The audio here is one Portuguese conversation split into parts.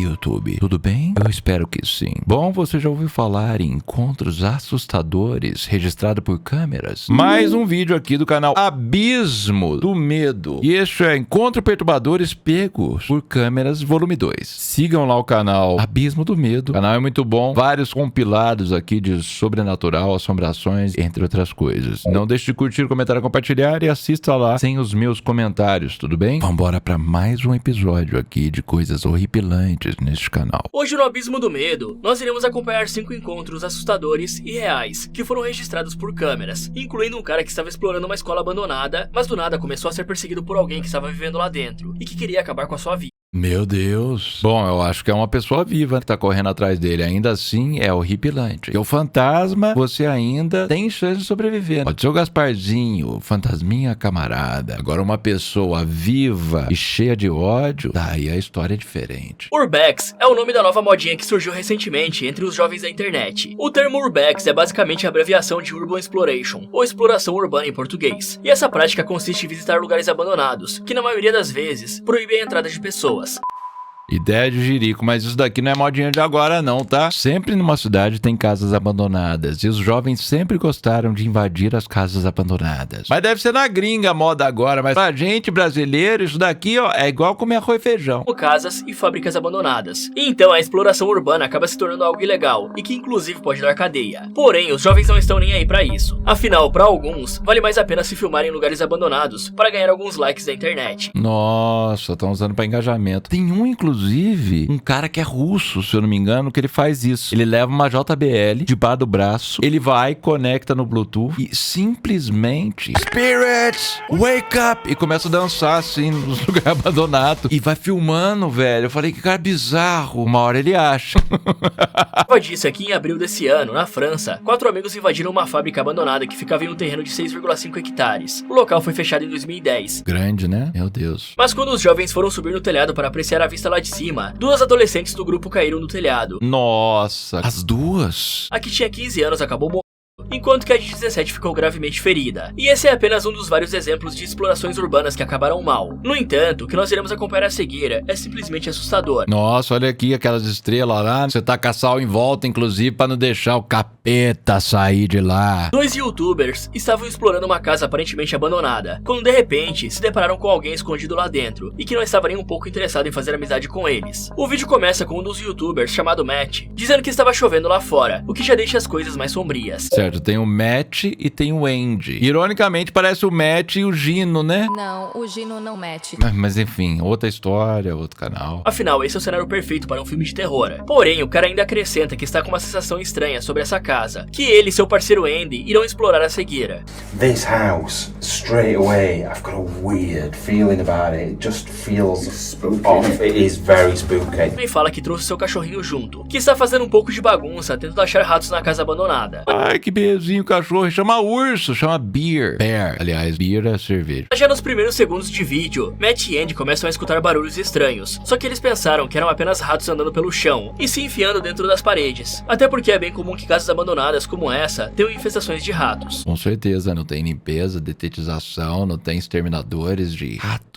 aí, YouTube? Tudo bem? Eu espero que sim. Bom, você já ouviu falar em encontros assustadores registrados por câmeras? Mais um vídeo aqui do canal Abismo do Medo. E este é Encontro Perturbadores Pegos por Câmeras Volume 2. Sigam lá o canal Abismo do Medo. O canal é muito bom. Vários compilados aqui de sobrenatural, assombrações, entre outras coisas. Não deixe de curtir, comentar, compartilhar e assista lá sem os meus comentários, tudo bem? Vambora para mais um episódio aqui de coisas horripilantes neste canal. Hoje no Abismo do Medo, nós iremos acompanhar 5 encontros assustadores e reais que foram registrados por câmeras, incluindo um cara que estava explorando uma escola abandonada, mas do nada começou a ser perseguido por alguém que estava vivendo lá dentro e que queria acabar com a sua vida. Meu Deus. Bom, eu acho que é uma pessoa viva que tá correndo atrás dele. Ainda assim, é horripilante. E o fantasma, você ainda tem chance de sobreviver. Pode ser o Gasparzinho, o fantasminha camarada. Agora, uma pessoa viva e cheia de ódio, daí a história é diferente. Urbex é o nome da nova modinha que surgiu recentemente entre os jovens da internet. O termo Urbex é basicamente a abreviação de Urban Exploration, ou exploração urbana em português. E essa prática consiste em visitar lugares abandonados, que na maioria das vezes proíbem a entrada de pessoas. Ideia de jirico, mas isso daqui não é modinha de agora não, tá? Sempre numa cidade tem casas abandonadas, e os jovens sempre gostaram de invadir as casas abandonadas. Mas deve ser na gringa a moda agora, mas pra gente brasileiro, isso daqui, ó, é igual comer arroz e feijão. Casas e fábricas abandonadas. E então a exploração urbana acaba se tornando algo ilegal, e que inclusive pode dar cadeia. Porém, os jovens não estão nem aí pra isso. Afinal, pra alguns, vale mais a pena se filmar em lugares abandonados para ganhar alguns likes da internet. Nossa, estão usando pra engajamento. Tem um, inclusive, um cara que é russo, se eu não me engano, que ele faz isso. Ele leva uma JBL debaixo do braço, ele vai, conecta no Bluetooth e simplesmente Spirits, wake up! E começa a dançar assim nos lugares abandonados. E vai filmando, velho. Eu falei, que cara bizarro. Uma hora ele acha. Prova disso é que em abril desse ano, na França, 4 amigos invadiram uma fábrica abandonada que ficava em um terreno de 6,5 hectares. O local foi fechado em 2010. Grande, né? Meu Deus. Mas quando os jovens foram subir no telhado para apreciar a vista lá de cima, 2 adolescentes do grupo caíram no telhado. Nossa, as duas? A que tinha 15 anos acabou morrendo, enquanto que a de 17 ficou gravemente ferida. E esse é apenas um dos vários exemplos de explorações urbanas que acabaram mal. No entanto, o que nós iremos acompanhar a seguir é simplesmente assustador. Nossa, olha aqui aquelas estrelas lá. Você tá com a sal em volta, inclusive, pra não deixar o capeta sair de lá. 2 youtubers estavam explorando uma casa aparentemente abandonada, quando de repente se depararam com alguém escondido lá dentro, e que não estava nem um pouco interessado em fazer amizade com eles. O vídeo começa com um dos youtubers, chamado Matt, dizendo que estava chovendo lá fora, o que já deixa as coisas mais sombrias. Certo, tem o Matt e tem o Andy. Ironicamente, parece o Matt e o Gino, né? Não, o Gino não mete. Mas enfim, outra história, outro canal. Afinal, esse é o cenário perfeito para um filme de terror. Porém, o cara ainda acrescenta que está com uma sensação estranha sobre essa casa, que ele e seu parceiro Andy irão explorar a seguir. This house, straight away, I've got a weird feeling about it. It just feels off. It is very spooky. Ele fala que trouxe seu cachorrinho junto, que está fazendo um pouco de bagunça, tentando achar ratos na casa abandonada. Ai, que bezinho, cachorro. Chama urso, chama beer. Bear. Aliás, beer é cerveja. Já nos primeiros segundos de vídeo, Matt e Andy começam a escutar barulhos estranhos, só que eles pensaram que eram apenas ratos andando pelo chão e se enfiando dentro das paredes. Até porque é bem comum que casas abandonadas como essa tenham infestações de ratos. Com certeza, não tem limpeza, detetização, não tem exterminadores de ratos.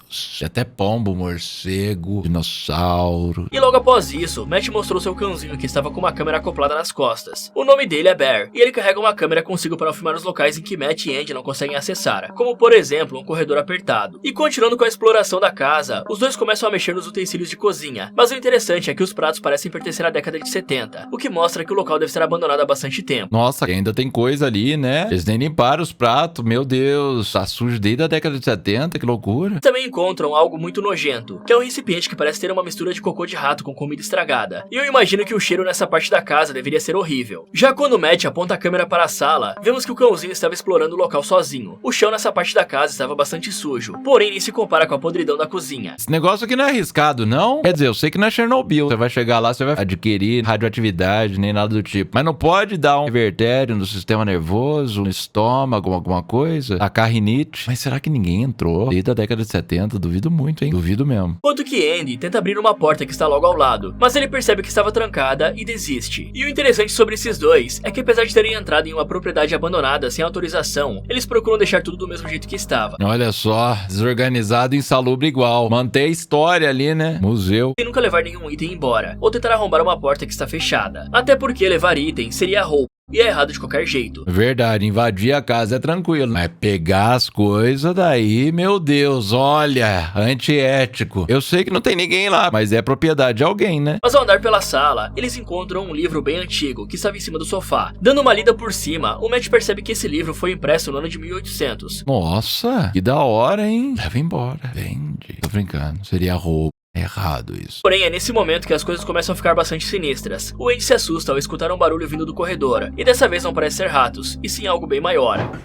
Até pombo, morcego, dinossauro. E logo após isso, Matt mostrou seu cãozinho que estava com uma câmera acoplada nas costas. O nome dele é Bear, e ele carrega uma câmera consigo para filmar os locais em que Matt e Andy não conseguem acessar, como por exemplo, um corredor apertado. E continuando com a exploração da casa, os dois começam a mexer nos utensílios de cozinha, mas o interessante é que os pratos parecem pertencer à década de 70, o que mostra que o local deve ser abandonado há bastante tempo. Nossa, ainda tem coisa ali, né? Eles nem limparam os pratos, meu Deus, tá sujo desde a década de 70, que loucura. Também encontram algo muito nojento, que é um recipiente que parece ter uma mistura de cocô de rato com comida estragada. E eu imagino que o cheiro nessa parte da casa deveria ser horrível. Já quando Matt aponta a câmera para a sala, vemos que o cãozinho estava explorando o local sozinho. O chão nessa parte da casa estava bastante sujo, porém nem se compara com a podridão da cozinha. Esse negócio aqui não é arriscado, não? Quer dizer, eu sei que não é Chernobyl. Você vai chegar lá, você vai adquirir radioatividade, nem nada do tipo. Mas não pode dar um revertério no sistema nervoso, no estômago, alguma coisa? A rinite. Mas será que ninguém entrou desde a década de 70? Duvido muito, hein? Duvido mesmo. Enquanto que Andy tenta abrir uma porta que está logo ao lado, mas ele percebe que estava trancada e desiste. E o interessante sobre esses dois é que apesar de terem entrado em uma propriedade abandonada sem autorização, eles procuram deixar tudo do mesmo jeito que estava. Olha só, desorganizado e insalubre igual. Manter a história ali, né? Museu. E nunca levar nenhum item embora, ou tentar arrombar uma porta que está fechada. Até porque levar item seria roubo. E é errado de qualquer jeito. Verdade, invadir a casa é tranquilo. Mas pegar as coisas daí, meu Deus, olha, antiético. Eu sei que não tem ninguém lá, mas é propriedade de alguém, né? Mas ao andar pela sala, eles encontram um livro bem antigo que estava em cima do sofá. Dando uma lida por cima, o Matt percebe que esse livro foi impresso no ano de 1800. Nossa, que da hora, hein? Leva embora, vende. Tô brincando, seria roubo. É errado isso. Porém, é nesse momento que as coisas começam a ficar bastante sinistras. O Andy se assusta ao escutar um barulho vindo do corredor, e dessa vez não parece ser ratos, e sim algo bem maior.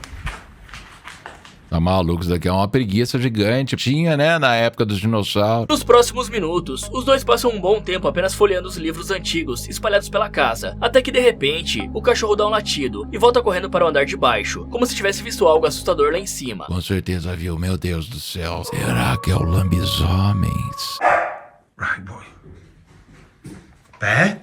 Tá maluco, isso daqui é uma preguiça gigante. Tinha, né, na época dos dinossauros. Nos próximos minutos, os dois passam um bom tempo apenas folheando os livros antigos espalhados pela casa, até que de repente, o cachorro dá um latido e volta correndo para o andar de baixo, como se tivesse visto algo assustador lá em cima. Com certeza viu, meu Deus do céu. Será que é o lambisomens? Right, boy. Bear?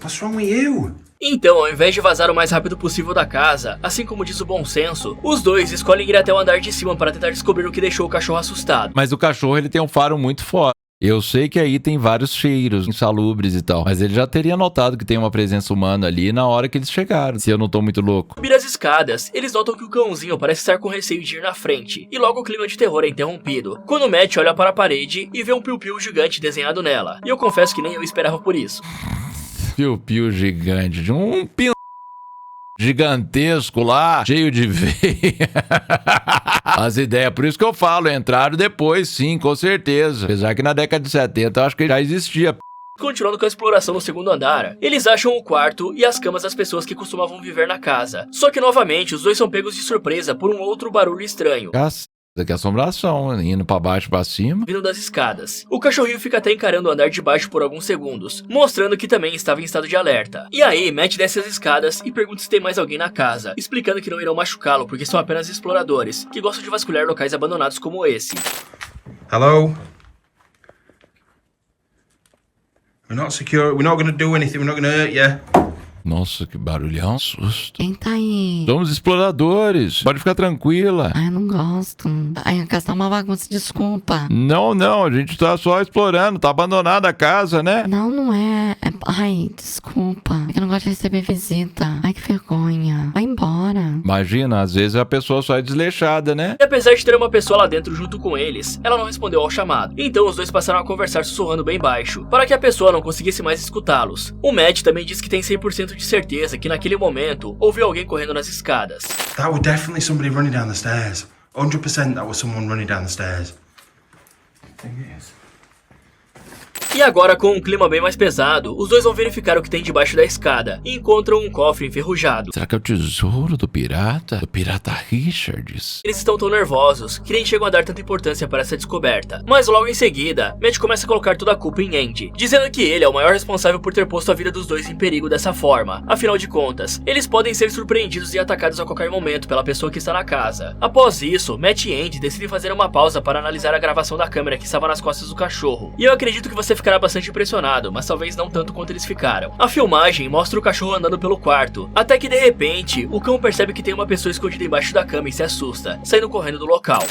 What's wrong with you? Então, ao invés de vazar o mais rápido possível da casa, assim como diz o bom senso, os dois escolhem ir até o andar de cima para tentar descobrir o que deixou o cachorro assustado. Mas o cachorro, ele tem um faro muito forte. Eu sei que aí tem vários cheiros insalubres e tal, mas ele já teria notado que tem uma presença humana ali na hora que eles chegaram, se eu não tô muito louco. Subir as escadas, eles notam que o cãozinho parece estar com receio de ir na frente, e logo o clima de terror é interrompido, quando o Matt olha para a parede e vê um piu-piu gigante desenhado nela, e eu confesso que nem eu esperava por isso. Piu-piu gigante, de um pin gigantesco lá, cheio de veia. As ideias, por isso que eu falo, entraram depois, sim, com certeza. Apesar que na década de 70 eu acho que já existia. Continuando com a exploração no segundo andar, eles acham o quarto e as camas das pessoas que costumavam viver na casa. Só que novamente os dois são pegos de surpresa por um outro barulho estranho. Daqui é assombração, indo pra baixo, pra cima. Vindo das escadas. O cachorrinho fica até encarando o andar de baixo por alguns segundos, mostrando que também estava em estado de alerta. E aí, Matt desce as escadas e pergunta se tem mais alguém na casa, explicando que não irão machucá-lo porque são apenas exploradores, que gostam de vasculhar locais abandonados como esse. Hello? We're not secure. We're not gonna do anything. We're not gonna hurt you. Nossa, que barulhão, susto. Quem tá aí? Somos exploradores, pode ficar tranquila. Ai, eu não gosto. Ai, a casa tá uma bagunça, desculpa. Não, a gente tá só explorando, tá abandonada a casa, né? Não é. Ai, desculpa. É que eu não gosto de receber visita. Ai, que vergonha. Vai embora. Imagina, às vezes a pessoa só é desleixada, né? E apesar de ter uma pessoa lá dentro junto com eles, ela não respondeu ao chamado. Então os dois passaram a conversar sussurrando bem baixo, para que a pessoa não conseguisse mais escutá-los. O Matt também disse que tem 100% de certeza que naquele momento ouviu alguém correndo nas escadas. That was definitely somebody running down the stairs. 100% that was someone running down the stairs. Thing is. E agora, com um clima bem mais pesado, os dois vão verificar o que tem debaixo da escada e encontram um cofre enferrujado. Será que é o tesouro do pirata? Do pirata Richards? Eles estão tão nervosos que nem chegam a dar tanta importância para essa descoberta. Mas logo em seguida, Matt começa a colocar toda a culpa em Andy, dizendo que ele é o maior responsável por ter posto a vida dos dois em perigo dessa forma. Afinal de contas, eles podem ser surpreendidos e atacados a qualquer momento pela pessoa que está na casa. Após isso, Matt e Andy decidem fazer uma pausa para analisar a gravação da câmera que estava nas costas do cachorro. E eu acredito que você ficará bastante impressionado, mas talvez não tanto quanto eles ficaram. A filmagem mostra o cachorro andando pelo quarto, até que de repente, o cão percebe que tem uma pessoa escondida embaixo da cama e se assusta, saindo correndo do local.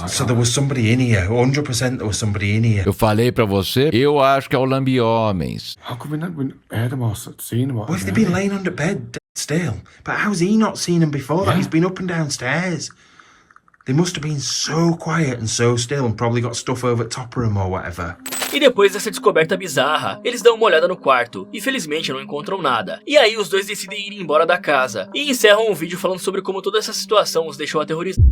So there was somebody in here. 100% there was somebody in here. Eu falei pra você, eu acho que é o Lambiomens. How come we never heard him or seen him? Well, if they've been laying under bed dead still, but how's he not seen him before that? He's been up and downstairs. They must have been so quiet and so still and probably got stuff over top of him or whatever. E depois dessa descoberta bizarra, eles dão uma olhada no quarto e felizmente não encontram nada. E aí os dois decidem ir embora da casa e encerram o vídeo falando sobre como toda essa situação os deixou aterrorizados.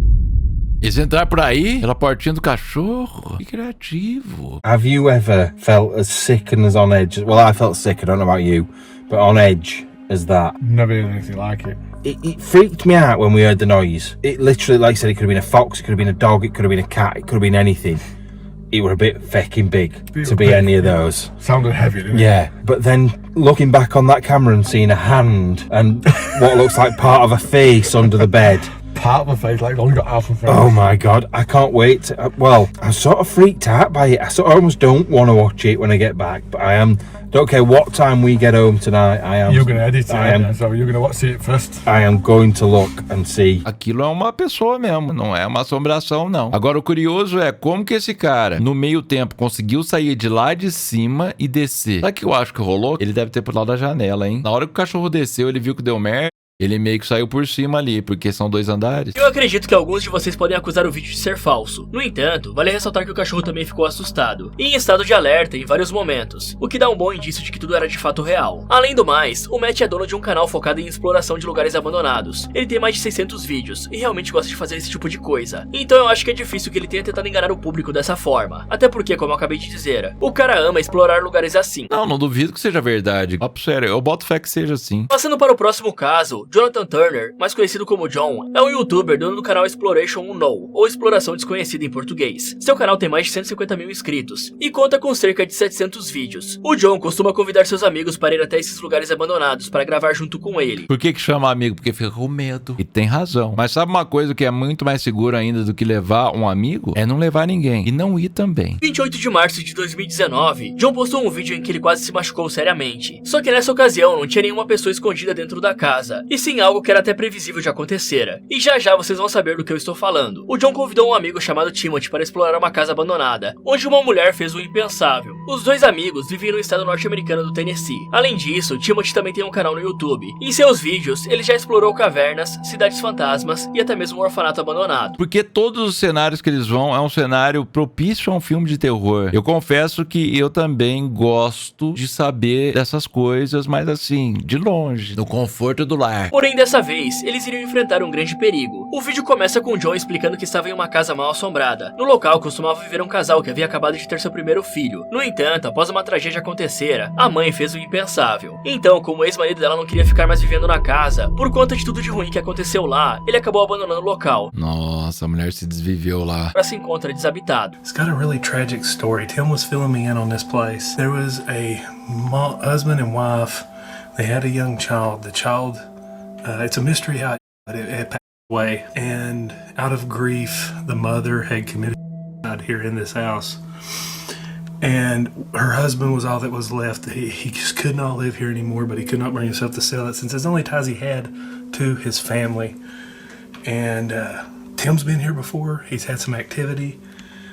Eles entraram por aí, pela portinha do cachorro. Que criativo. Have you ever felt as sick and as on edge? Well, I felt sick, I don't know about you, but on edge as that. Never heard anything like it. It freaked me out when we heard the noise. It literally, like I said, it could have been a fox, it could have been a dog, it could have been a cat, it could have been anything. It were a bit fucking big to be any of those. Sounded heavy, didn't it? Yeah, but then looking back on that camera and seeing a hand and what looks like part of a face under the bed. part of my face, like, I've only got half my face. Oh my god, I can't wait. Well, I'm sort of freaked out by it. I almost don't want to watch it when I get back, but I am. Don't care what time we get home tonight. I am. You're going to edit it, so you're going to watch it first. I am going to look and see. Aquilo é uma pessoa mesmo, não é uma assombração, não. Agora, o curioso é como que esse cara, no meio tempo, conseguiu sair de lá de cima e descer. Sabe o que eu acho que rolou? Ele deve ter pulado da janela, hein? Na hora que o cachorro desceu, ele viu que deu merda. Ele meio que saiu por cima ali, porque são 2 andares. Eu acredito que alguns de vocês podem acusar o vídeo de ser falso. No entanto, vale ressaltar que o cachorro também ficou assustado e em estado de alerta em vários momentos, o que dá um bom indício de que tudo era de fato real. Além do mais, o Matt é dono de um canal focado em exploração de lugares abandonados. Ele tem mais de 600 vídeos e realmente gosta de fazer esse tipo de coisa. Então eu acho que é difícil que ele tenha tentado enganar o público dessa forma. Até porque, como eu acabei de dizer, o cara ama explorar lugares assim. Não duvido que seja verdade. Papo sério, eu boto fé que seja assim. Passando para o próximo caso, Jonathan Turner, mais conhecido como John, é um youtuber dono do canal Exploration Unknown, ou Exploração Desconhecida em português. Seu canal tem mais de 150 mil inscritos e conta com cerca de 700 vídeos. O John costuma convidar seus amigos para ir até esses lugares abandonados para gravar junto com ele. Por que chama amigo? Porque fica com medo. E tem razão. Mas sabe uma coisa que é muito mais seguro ainda do que levar um amigo? É não levar ninguém. E não ir também. 28 de março de 2019, John postou um vídeo em que ele quase se machucou seriamente. Só que nessa ocasião não tinha nenhuma pessoa escondida dentro da casa, e sim algo que era até previsível de acontecer. E já já vocês vão saber do que eu estou falando. O John convidou um amigo chamado Timothy para explorar uma casa abandonada, onde uma mulher fez o impensável. Os dois amigos vivem no estado norte-americano do Tennessee. Além disso, Timothy também tem um canal no YouTube. Em seus vídeos, ele já explorou cavernas, cidades fantasmas e até mesmo um orfanato abandonado. Porque todos os cenários que eles vão é um cenário propício a um filme de terror. Eu confesso que eu também gosto de saber dessas coisas, mas assim, de longe, no conforto do lar. Porém, dessa vez, eles iriam enfrentar um grande perigo. O vídeo começa com John explicando que estava em uma casa mal assombrada. No local costumava viver um casal que havia acabado de ter seu primeiro filho. No entanto, após uma tragédia acontecer, a mãe fez o impensável. Então, como o ex-marido dela não queria ficar mais vivendo na casa, por conta de tudo de ruim que aconteceu lá, ele acabou abandonando o local. Nossa, a mulher se desviveu lá. Ela se encontra desabitado. It's got a really tragic story. Tim was filling me in on this place. There was a husband and wife. They had a young child. The child, it's a mystery how it passed away. And out of grief, the mother had committed suicide here in this house. And her husband was all that was left. He just could not live here anymore, but he could not bring himself to sell it since it's the only ties he had to his family. And Tim's been here before. He's had some activity.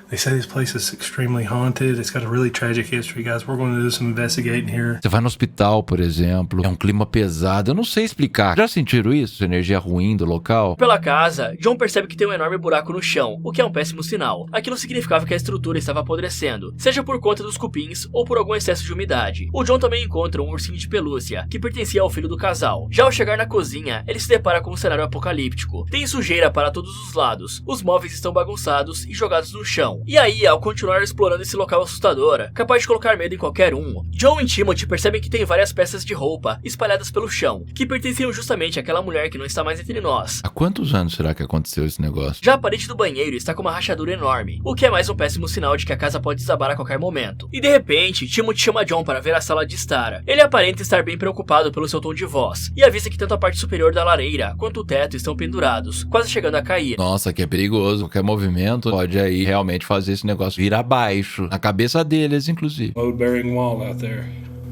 They say this place is extremely haunted. It's got a really tragic history, guys. We're going to do some investigating here. Você vai no hospital, por exemplo, é um clima pesado. Eu não sei explicar. Já sentiram isso? Energia ruim do local? Pela casa, John percebe que tem um enorme buraco no chão, o que é um péssimo sinal. Aquilo significava que a estrutura estava apodrecendo, seja por conta dos cupins ou por algum excesso de umidade. O John também encontra um ursinho de pelúcia, que pertencia ao filho do casal. Já ao chegar na cozinha, ele se depara com um cenário apocalíptico. Tem sujeira para todos os lados, os móveis estão bagunçados e jogados no chão. E aí, ao continuar explorando esse local assustador, capaz de colocar medo em qualquer um, John e Timothy percebem que tem várias peças de roupa espalhadas pelo chão, que pertenciam justamente àquela mulher que não está mais entre nós. Há quantos anos será que aconteceu esse negócio? Já a parede do banheiro está com uma rachadura enorme, o que é mais um péssimo sinal de que a casa pode desabar a qualquer momento. E de repente, Timothy chama John para ver a sala de estar. Ele aparenta estar bem preocupado pelo seu tom de voz, e avisa que tanto a parte superior da lareira quanto o teto estão pendurados, quase chegando a cair. Nossa, que é perigoso. Qualquer movimento pode aí realmente fazer esse negócio vir abaixo, na cabeça deles, inclusive. Load-bearing wall out there.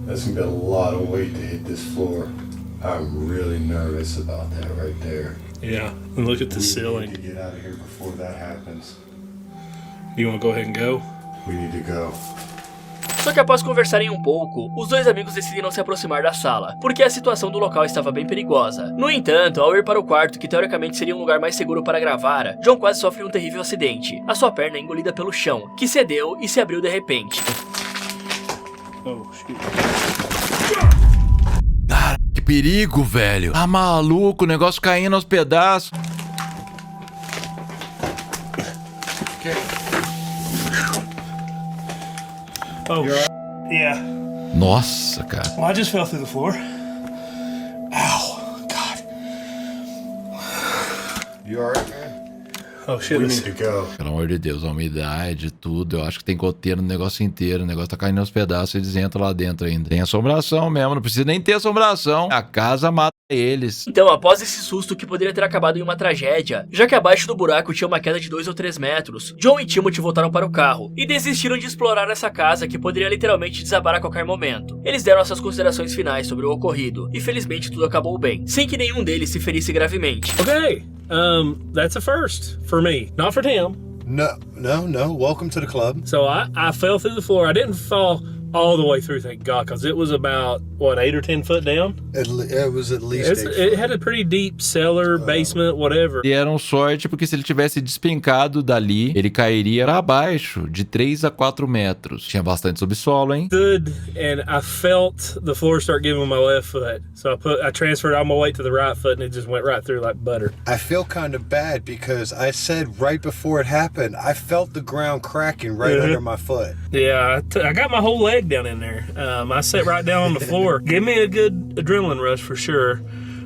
That's gonna be a lot of weight to hit this floor. I'm really nervous about that right there. Yeah, and look at the We ceiling. need to get out of here before that happens. You want to go ahead and go? We need to go. Só que após conversarem um pouco, os dois amigos decidem não se aproximar da sala, porque a situação do local estava bem perigosa. No entanto, ao ir para o quarto, que teoricamente seria um lugar mais seguro para gravar, John quase sofre um terrível acidente. A sua perna é engolida pelo chão, que cedeu e se abriu de repente. Oh, shoot. Cara, que perigo, velho. Tá maluco, o negócio caindo aos pedaços. Oh, yeah. Nossa, cara. Well, I just fell through the floor. Ow, God. You alright, man? Oh, shit. We This, need to go. Pelo amor de Deus, a umidade, tudo. Eu acho que tem goteira no negócio inteiro. O negócio tá caindo aos pedaços e eles entram lá dentro ainda. Tem assombração mesmo, não precisa nem ter assombração. A casa mata eles. Então, após esse susto que poderia ter acabado em uma tragédia, já que abaixo do buraco tinha uma queda de 2 ou 3 metros, John e Timothy voltaram para o carro e desistiram de explorar essa casa que poderia literalmente desabar a qualquer momento. Eles deram suas considerações finais sobre o ocorrido e felizmente tudo acabou bem, sem que nenhum deles se ferisse gravemente. Okay, that's a first for me, not for Tim. No. Welcome to the club. So I fell through the floor. I didn't fall all the way through, thank God, because it was about, what, 8 or 10 foot down? It was at least It had a pretty deep cellar, basement, whatever. E eram sorte porque se ele tivesse despencado dali, ele cairia para baixo de 3 a 4 metros. Tinha bastante subsolo, hein? Stood and I felt the floor start giving my left foot. So I transferred all my weight to the right foot and it just went right through like butter. I feel kind of bad because I said right before it happened, I felt the ground cracking right under my foot. Yeah, I got my whole leg down in there. I sat right down on the floor. Gave me a good adrenaline rush for sure.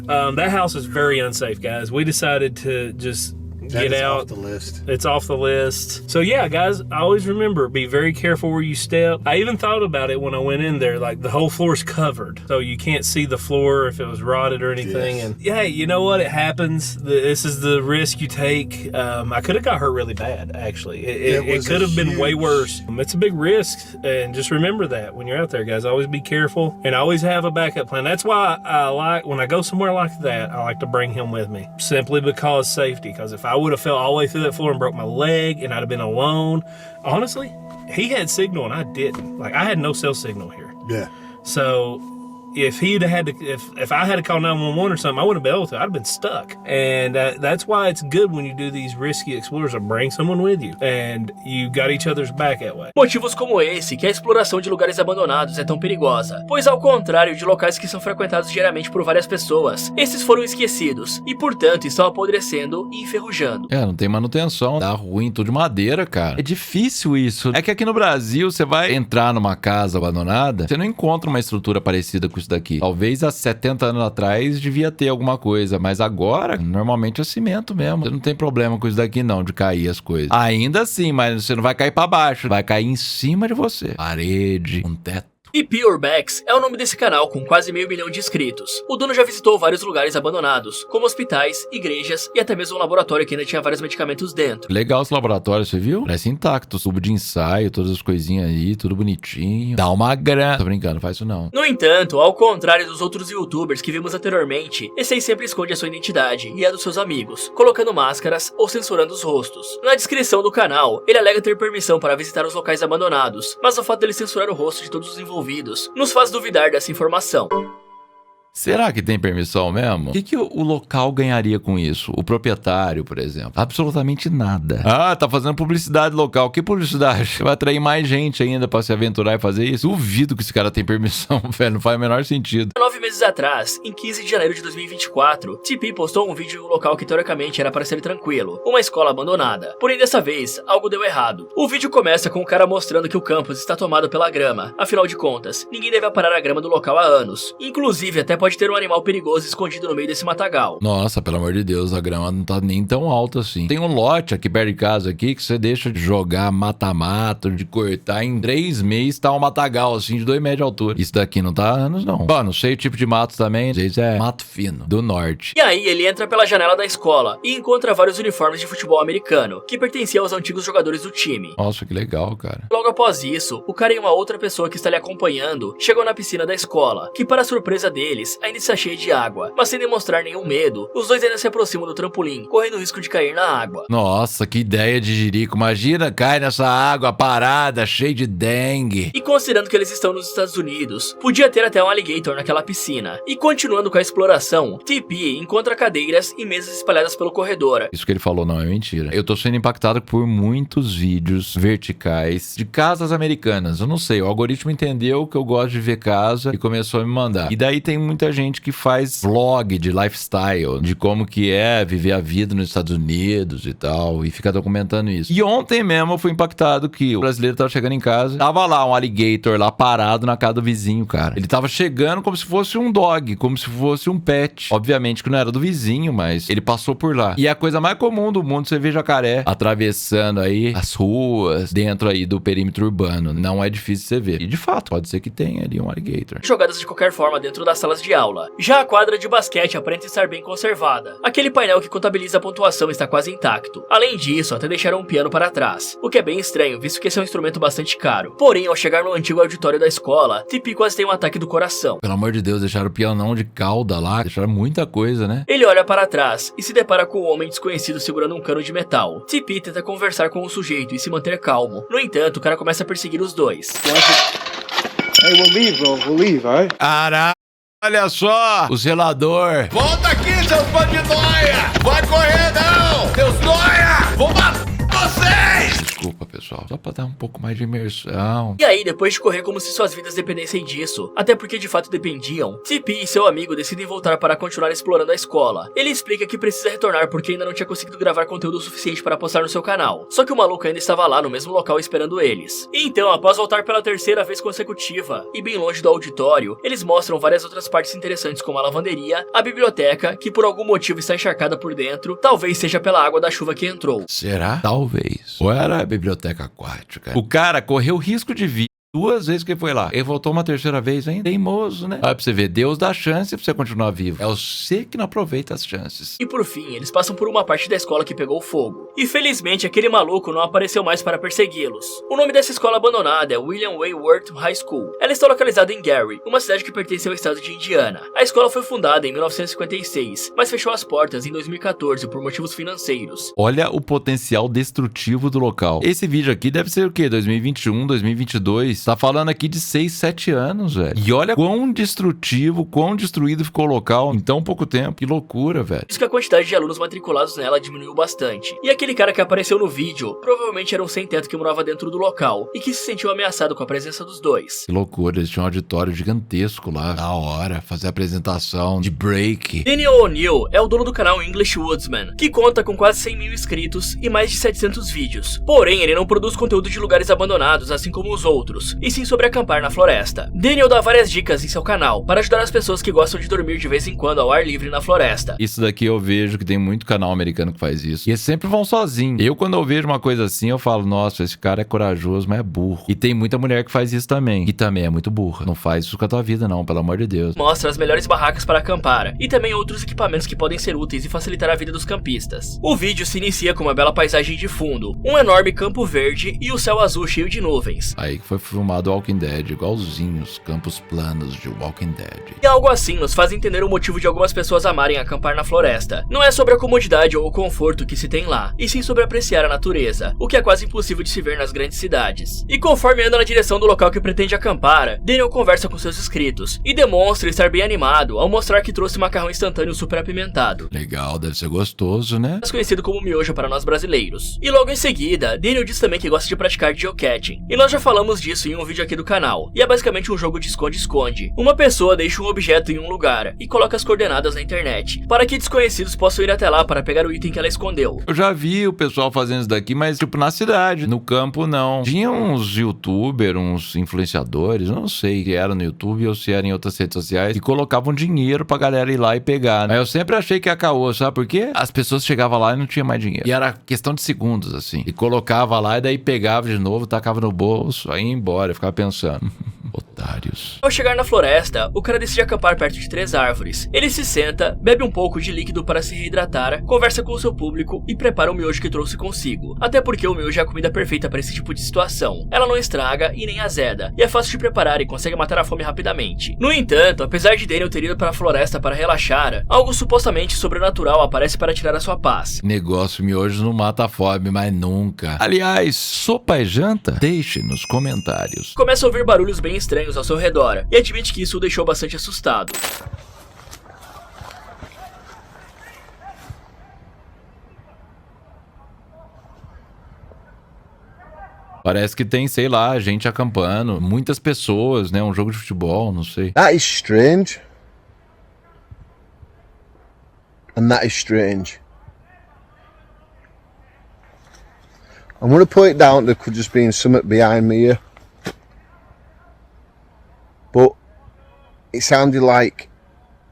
That house is very unsafe, guys. We decided to just get out. Off the list. It's off the list. So yeah, guys, always remember, be very careful where you step. I even thought about it when I went in there, like the whole floor's covered. So you can't see the floor if it was rotted or anything. Yes. And yeah, you know what? It happens. This is the risk you take. I could have got hurt really bad, actually. It could have been way worse. It's a big risk. And just remember that when you're out there, guys, always be careful and always have a backup plan. That's why I like, when I go somewhere like that, I like to bring him with me. Simply because safety. Because if I would have fell all the way through that floor and broke my leg and I'd have been alone. Honestly, he had signal and I didn't. Like, I had no cell signal here. Yeah. So if he'd had to, if I had to call 911 or something, I wouldn't have been able to. I'd have been stuck. And that's why it's good when you do these risky explores to bring someone with you. And you got each other's back that way. Motivos como esse que a exploração de lugares abandonados é tão perigosa, pois ao contrário de locais que são frequentados diariamente por várias pessoas, esses foram esquecidos e, portanto, estão apodrecendo e enferrujando. Não tem manutenção, dá ruim, tudo de madeira, cara. É difícil isso. É que aqui no Brasil, você vai entrar numa casa abandonada, você não encontra uma estrutura parecida com isso daqui. Talvez há 70 anos atrás devia ter alguma coisa, mas agora, normalmente é cimento mesmo. Você não tem problema com isso daqui não, de cair as coisas. Ainda assim, mas você não vai cair pra baixo, vai cair em cima de você. Parede, um teto. TP Urbex é o nome desse canal com quase 500 mil de inscritos. O dono já visitou vários lugares abandonados, como hospitais, igrejas e até mesmo um laboratório que ainda tinha vários medicamentos dentro. Legal esse laboratório, você viu? Parece intacto, tubo de ensaio, todas as coisinhas aí, tudo bonitinho. Dá uma grana. Tô brincando, faz isso não. No entanto, ao contrário dos outros youtubers que vimos anteriormente, esse aí sempre esconde a sua identidade e a dos seus amigos, colocando máscaras ou censurando os rostos. Na descrição do canal, ele alega ter permissão para visitar os locais abandonados, mas o fato dele censurar o rosto de todos os envolvidos nos faz duvidar dessa informação. Será que tem permissão mesmo? O que o local ganharia com isso? O proprietário, por exemplo? Absolutamente nada. Ah, tá fazendo publicidade local. Que publicidade? Vai atrair mais gente ainda pra se aventurar e fazer isso? Duvido que esse cara tem permissão, velho. Não faz o menor sentido. 9 meses atrás, em 15 de janeiro de 2024, TP postou um vídeo de um local que teoricamente era para ser tranquilo, uma escola abandonada. Porém, dessa vez, algo deu errado. O vídeo começa com o cara mostrando que o campus está tomado pela grama. Afinal de contas, ninguém deve aparar a grama do local há anos. Inclusive, até pode ter um animal perigoso escondido no meio desse matagal. Nossa, pelo amor de Deus, a grama não tá nem tão alta assim. Tem um lote aqui perto de casa aqui que você deixa de jogar mata-mato, de cortar, em 3 meses tá um matagal assim de 2 metros de altura. Isso daqui não tá há anos não. Ó, não sei o tipo de mato também, às vezes é mato fino, do norte. E aí ele entra pela janela da escola e encontra vários uniformes de futebol americano, que pertenciam aos antigos jogadores do time. Nossa, que legal, cara. Logo após isso, o cara e uma outra pessoa que está lhe acompanhando chegam na piscina da escola, que para surpresa deles, ainda está cheia de água, mas sem demonstrar nenhum medo, os dois ainda se aproximam do trampolim, correndo o risco de cair na água. Nossa, que ideia de jirico. Imagina, cai nessa água parada, cheia de dengue. E considerando que eles estão nos Estados Unidos, podia ter até um alligator naquela piscina. E continuando com a exploração, TP encontra cadeiras e mesas espalhadas pelo corredor. Isso que ele falou não é mentira. Eu tô sendo impactado por muitos vídeos verticais de casas americanas. Eu não sei, o algoritmo entendeu que eu gosto de ver casa e começou a me mandar. E daí tem muita gente que faz vlog de lifestyle, de como que é viver a vida nos Estados Unidos e tal, e fica documentando isso. E ontem mesmo eu fui impactado que o brasileiro tava chegando em casa, tava lá um alligator lá parado na casa do vizinho, cara. Ele tava chegando como se fosse um dog, como se fosse um pet. Obviamente que não era do vizinho, mas ele passou por lá. E é a coisa mais comum do mundo, você vê jacaré atravessando aí as ruas, dentro aí do perímetro urbano. Não é difícil você ver. E de fato, pode ser que tenha ali um alligator. Jogadas de qualquer forma dentro das salas de de aula. Já a quadra de basquete aparenta estar bem conservada. Aquele painel que contabiliza a pontuação está quase intacto. Além disso, até deixaram um piano para trás, o que é bem estranho, visto que esse é um instrumento bastante caro. Porém, ao chegar no antigo auditório da escola, TP quase tem um ataque do coração. Pelo amor de Deus, deixaram o pianão de cauda lá, deixaram muita coisa, né? Ele olha para trás e se depara com um homem desconhecido segurando um cano de metal. TP tenta conversar com o sujeito e se manter calmo. No entanto, o cara começa a perseguir os dois. Hey, we'll leave, bro. We'll leave, alright? Caralho, olha só! O zelador! Volta aqui, seus bandidóia! Vai correr, não! Seus nóia! Vou matar vocês! Desculpa, pessoal. Só pra dar um pouco mais de imersão. E aí, depois de correr como se suas vidas dependessem disso, até porque de fato dependiam, TP e seu amigo decidem voltar para continuar explorando a escola. Ele explica que precisa retornar porque ainda não tinha conseguido gravar conteúdo suficiente para postar no seu canal. Só que o maluco ainda estava lá no mesmo local esperando eles. E então, após voltar pela terceira vez consecutiva, e bem longe do auditório, eles mostram várias outras partes interessantes como a lavanderia, a biblioteca, que por algum motivo está encharcada por dentro, talvez seja pela água da chuva que entrou. Será? Talvez. Ou era a biblioteca aquática. O cara correu risco de vida 2 vezes que ele foi lá. Ele voltou uma terceira vez ainda. Teimoso, né? Olha pra você ver, Deus dá chance pra você continuar vivo. É você que não aproveita as chances. E por fim, eles passam por uma parte da escola que pegou fogo. E felizmente, aquele maluco não apareceu mais para persegui-los. O nome dessa escola abandonada é William Wayworth High School. Ela está localizada em Gary, uma cidade que pertence ao estado de Indiana. A escola foi fundada em 1956, mas fechou as portas em 2014 por motivos financeiros. Olha o potencial destrutivo do local. Esse vídeo aqui deve ser o quê? 2021, 2022? Tá falando aqui de 6, 7 anos, velho. E olha quão destrutivo, quão destruído ficou o local em tão pouco tempo. Que loucura, velho. Isso que a quantidade de alunos matriculados nela diminuiu bastante. E aquele cara que apareceu no vídeo provavelmente era um sem-teto que morava dentro do local e que se sentiu ameaçado com a presença dos dois. Que loucura, eles tinham um auditório gigantesco lá. Na hora, fazer a apresentação de break. Daniel O'Neill é o dono do canal English Woodsman, que conta com quase 100 mil inscritos e mais de 700 vídeos. Porém, ele não produz conteúdo de lugares abandonados, assim como os outros, e sim sobre acampar na floresta. Daniel dá várias dicas em seu canal para ajudar as pessoas que gostam de dormir de vez em quando ao ar livre na floresta. Isso daqui eu vejo que tem muito canal americano que faz isso. E eles sempre vão sozinhos. Eu, quando eu vejo uma coisa assim, eu falo, nossa, esse cara é corajoso, mas é burro. E tem muita mulher que faz isso também. E também é muito burra. Não faz isso com a tua vida não, pelo amor de Deus. Mostra as melhores barracas para acampar e também outros equipamentos que podem ser úteis e facilitar a vida dos campistas. O vídeo se inicia com uma bela paisagem de fundo, um enorme campo verde e o céu azul cheio de nuvens. Aí que foi filmado Walking Dead, igualzinho os campos planos de Walking Dead. E algo assim nos faz entender o motivo de algumas pessoas amarem acampar na floresta. Não é sobre a comodidade ou o conforto que se tem lá, e sim sobre apreciar a natureza, o que é quase impossível de se ver nas grandes cidades. E conforme anda na direção do local que pretende acampar, Daniel conversa com seus inscritos e demonstra estar bem animado ao mostrar que trouxe macarrão instantâneo super apimentado. Legal, deve ser gostoso, né? Mais conhecido como miojo para nós brasileiros. E logo em seguida, Daniel diz também que gosta de praticar geocaching. E nós já falamos disso em um vídeo aqui do canal. E é basicamente um jogo de esconde-esconde. Uma pessoa deixa um objeto em um lugar e coloca as coordenadas na internet, para que desconhecidos possam ir até lá para pegar o item que ela escondeu. Eu já vi o pessoal fazendo isso daqui, mas tipo na cidade, no campo não. Tinha uns youtubers, uns influenciadores, não sei se era no YouTube ou se era em outras redes sociais, que colocavam dinheiro pra galera ir lá e pegar. Mas eu sempre achei que ia caô, sabe por quê? As pessoas chegavam lá e não tinha mais dinheiro. E era questão de segundos, assim. E colocava lá e daí pegava de novo, tacava no bolso, aí ia embora. Eu ficava pensando... Otários. Ao chegar na floresta, o cara decide acampar perto de 3 árvores. Ele se senta, bebe um pouco de líquido para se reidratar, conversa com o seu público e prepara o miojo que trouxe consigo. Até porque o miojo é a comida perfeita para esse tipo de situação. Ela não estraga e nem azeda, e é fácil de preparar e consegue matar a fome rapidamente. No entanto, apesar de Daniel ter ido para a floresta para relaxar, algo supostamente sobrenatural aparece para tirar a sua paz. Negócio, miojo não mata a fome, mas nunca. Aliás, sopa é janta? Deixe nos comentários. Começa a ouvir barulhos bem estranhos ao seu redor, e admite que isso o deixou bastante assustado. Parece que tem, sei lá, gente acampando, muitas pessoas, né? Um jogo de futebol, não sei. That is strange. And that is strange. I'm going to put it down to could just be something behind me here. But it sounded like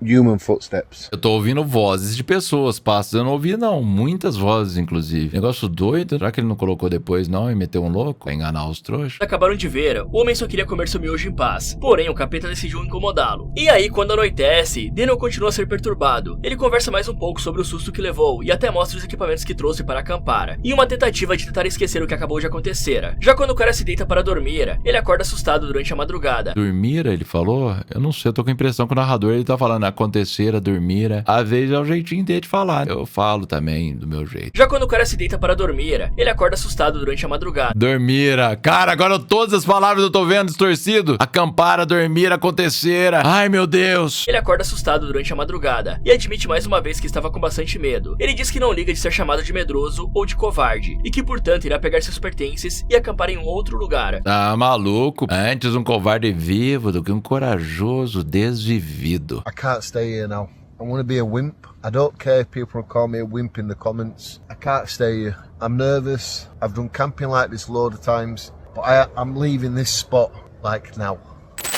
human footsteps. Eu tô ouvindo vozes de pessoas, passos eu não ouvi não, muitas vozes inclusive. Negócio doido, será que ele não colocou depois não e meteu um louco pra enganar os trouxas? Acabaram de ver, o homem só queria comer seu miojo em paz, porém o capeta decidiu incomodá-lo. E aí quando anoitece, Daniel continua a ser perturbado. Ele conversa mais um pouco sobre o susto que levou e até mostra os equipamentos que trouxe para acampar, em uma tentativa de tentar esquecer o que acabou de acontecer. Já quando o cara se deita para dormir, ele acorda assustado durante a madrugada. Dormira, ele falou? Eu não sei, eu tô com a impressão que o narrador ele tá falando acontecera, dormira. Às vezes é o jeitinho dele de falar. Eu falo também do meu jeito. Já quando o cara se deita para dormir, ele acorda assustado durante a madrugada. Dormira. Cara, agora todas as palavras eu tô vendo distorcido. Acampara, dormir, acontecera. Ai, meu Deus. Ele acorda assustado durante a madrugada e admite mais uma vez que estava com bastante medo. Ele diz que não liga de ser chamado de medroso ou de covarde e que, portanto, irá pegar seus pertences e acampar em um outro lugar. Tá maluco? Antes um covarde vivo do que um corajoso desvivido. I can't stay here now. I want to be a wimp. I don't care if people call me a wimp in the comments. I can't stay here. I'm nervous. I've done camping like this a load of times, but I'm leaving this spot like now.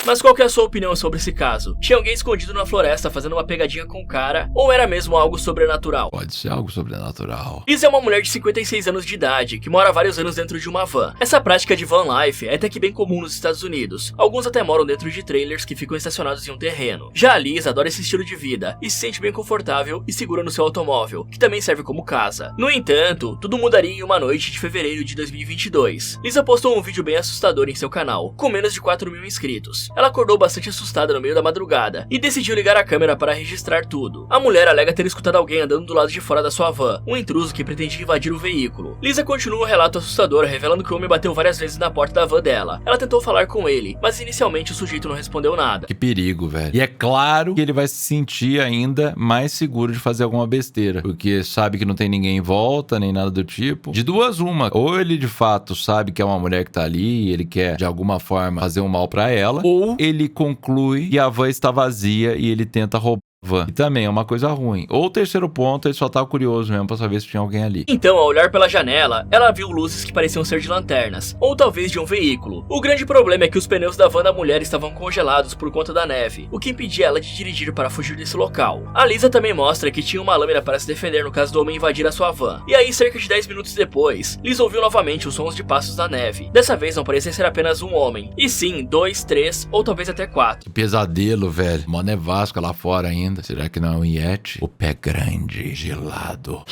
Mas qual que é a sua opinião sobre esse caso? Tinha alguém escondido na floresta fazendo uma pegadinha com o cara? Ou era mesmo algo sobrenatural? Pode ser algo sobrenatural. Liz é uma mulher de 56 anos de idade, que mora há vários anos dentro de uma van. Essa prática de van life é até que bem comum nos Estados Unidos. Alguns até moram dentro de trailers que ficam estacionados em um terreno. Já a Liz adora esse estilo de vida e se sente bem confortável e segura no seu automóvel, que também serve como casa. No entanto, tudo mudaria em uma noite de fevereiro de 2022. Lisa postou um vídeo bem assustador em seu canal, com menos de 4.000 inscritos. Ela acordou bastante assustada no meio da madrugada e decidiu ligar a câmera para registrar tudo. A mulher alega ter escutado alguém andando do lado de fora da sua van, um intruso que pretendia invadir o veículo. Lisa continua o relato assustador, revelando que o homem bateu várias vezes na porta da van dela. Ela tentou falar com ele, mas inicialmente o sujeito não respondeu nada. Que perigo, velho. E é claro que ele vai se sentir ainda mais seguro de fazer alguma besteira, porque sabe que não tem ninguém em volta, nem nada do tipo. De duas uma, ou ele de fato sabe que é uma mulher que tá ali e ele quer de alguma forma fazer um mal pra ela, ou ele conclui que a van está vazia e ele tenta roubar a van. E também é uma coisa ruim. Ou o terceiro ponto, ele só tava curioso mesmo pra saber se tinha alguém ali. Então, ao olhar pela janela, ela viu luzes que pareciam ser de lanternas, ou talvez de um veículo. O grande problema é que os pneus da van da mulher estavam congelados por conta da neve, o que impedia ela de dirigir para fugir desse local. A Lisa também mostra que tinha uma lâmina para se defender no caso do homem invadir a sua van. E aí, cerca de 10 minutos depois, Lisa ouviu novamente os sons de passos na neve. Dessa vez não parecia ser apenas um homem, e sim 2, 3 ou talvez até 4. Que pesadelo, velho. Mó nevasca lá fora ainda. Será que não é um Yeti? O pé grande, gelado.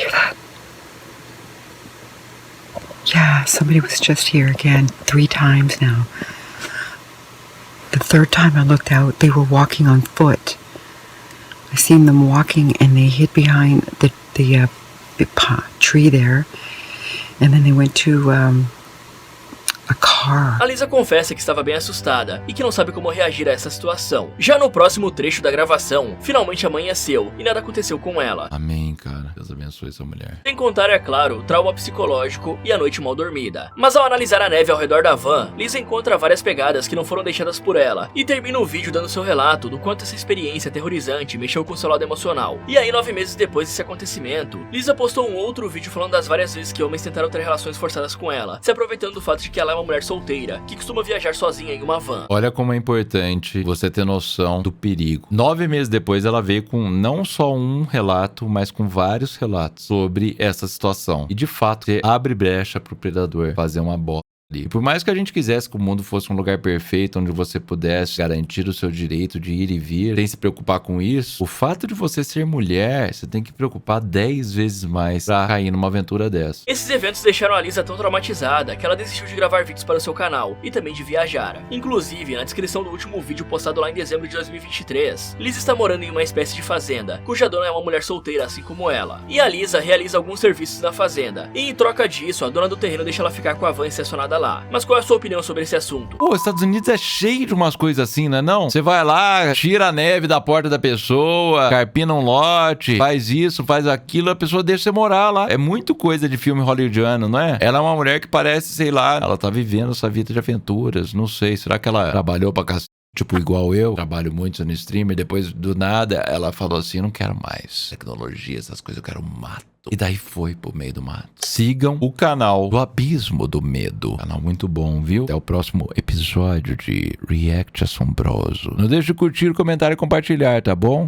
Yeah, somebody was just here again 3 times now. The third time I looked out, they were walking on foot. I seen them walking and they hid behind the tree there. And then they went to a car. A Lisa confessa que estava bem assustada e que não sabe como reagir a essa situação. Já no próximo trecho da gravação, finalmente amanheceu e nada aconteceu com ela. Amém, cara. Deus abençoe essa mulher. Sem contar, é claro, o trauma psicológico e a noite mal dormida. Mas ao analisar a neve ao redor da van, Lisa encontra várias pegadas que não foram deixadas por ela e termina o vídeo dando seu relato do quanto essa experiência aterrorizante mexeu com seu lado emocional. E aí, 9 meses depois desse acontecimento, Lisa postou um outro vídeo falando das várias vezes que homens tentaram ter relações forçadas com ela, se aproveitando do fato de que ela é uma mulher solteira, que costuma viajar sozinha em uma van. Olha como é importante você ter noção do perigo. 9 meses depois ela veio com não só um relato, mas com vários relatos sobre essa situação. E de fato, você abre brecha pro predador fazer uma bosta. E por mais que a gente quisesse que o mundo fosse um lugar perfeito, onde você pudesse garantir o seu direito de ir e vir, sem se preocupar com isso, o fato de você ser mulher, você tem que preocupar 10 vezes mais pra cair numa aventura dessa. Esses eventos deixaram a Lisa tão traumatizada que ela desistiu de gravar vídeos para o seu canal e também de viajar. Inclusive, na descrição do último vídeo postado lá em dezembro de 2023, Lisa está morando em uma espécie de fazenda, cuja dona é uma mulher solteira assim como ela. E a Lisa realiza alguns serviços na fazenda, e em troca disso, a dona do terreno deixa ela ficar com a van estacionada lá. Mas qual é a sua opinião sobre esse assunto? Pô, os Estados Unidos é cheio de umas coisas assim, né não? Você vai lá, tira a neve da porta da pessoa, carpina um lote, faz isso, faz aquilo, a pessoa deixa você morar lá. É muito coisa de filme hollywoodiano, não é? Ela é uma mulher que parece, sei lá, ela tá vivendo essa vida de aventuras, não sei, será que ela trabalhou pra cacete? Tipo, igual eu, trabalho muito no streamer, depois do nada, ela falou assim, não quero mais tecnologia, essas coisas, eu quero mato. E daí foi pro meio do mato. Sigam o canal do Abismo do Medo. Canal muito bom, viu? Até o próximo episódio de React Assombroso. Não deixe de curtir, comentar e compartilhar, tá bom?